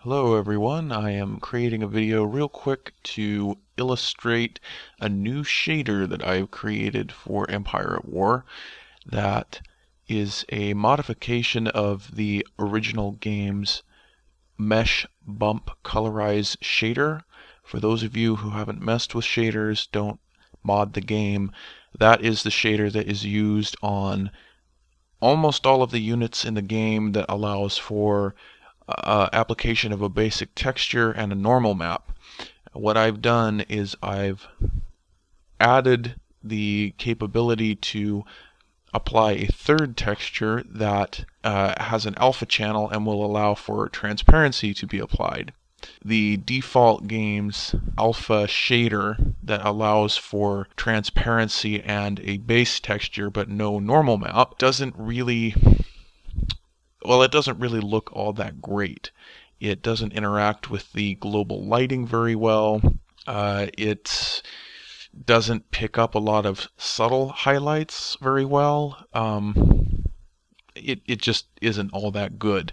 Hello everyone, I am creating a video real quick to illustrate a new shader that I've created for Empire at War that is a modification of the original game's mesh bump colorize shader. For those of you who haven't messed with shaders, don't mod the game. That is the shader that is used on almost all of the units in the game that allows for application of a basic texture and a normal map. What I've done is I've added the capability to apply a third texture that has an alpha channel and will allow for transparency to be applied. The default game's alpha shader that allows for transparency and a base texture but no normal map doesn't really look all that great. It doesn't interact with the global lighting very well. It doesn't pick up a lot of subtle highlights very well. It just isn't all that good.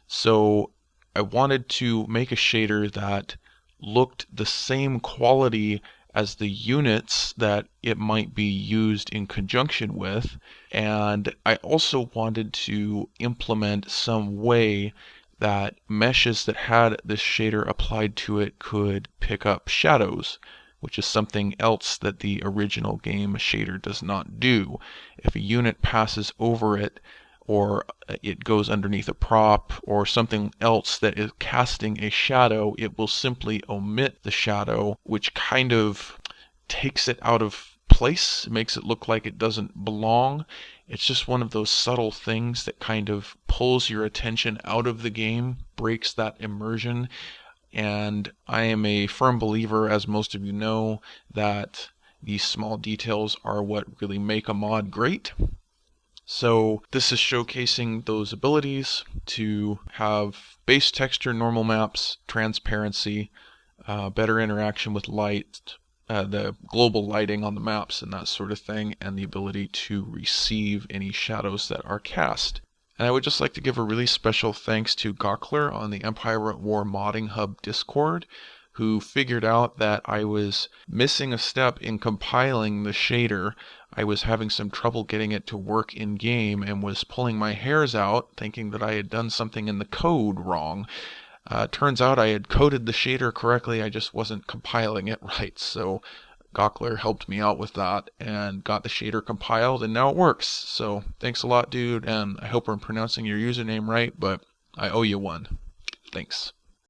So I wanted to make a shader that looked the same quality as the units that it might be used in conjunction with, and I also wanted to implement some way that meshes that had this shader applied to it could pick up shadows, which is something else that the original game shader does not do. If a unit passes over it, or it goes underneath a prop, or something else that is casting a shadow, it will simply omit the shadow, which kind of takes it out of place, makes it look like it doesn't belong. It's just one of those subtle things that kind of pulls your attention out of the game, breaks that immersion. And I am a firm believer, as most of you know, that these small details are what really make a mod great. So this is showcasing those abilities to have base texture, normal maps, transparency, better interaction with light, the global lighting on the maps and that sort of thing, and the ability to receive any shadows that are cast. And I would just like to give a really special thanks to Gawkler on the Empire at War Modding Hub Discord, who figured out that I was missing a step in compiling the shader. I was having some trouble getting it to work in game and was pulling my hairs out thinking that I had done something in the code wrong. Turns out I had coded the shader correctly, I just wasn't compiling it right. So Gawkler helped me out with that and got the shader compiled, and now it works. So thanks a lot, dude, and I hope I'm pronouncing your username right, but I owe you one. Thanks.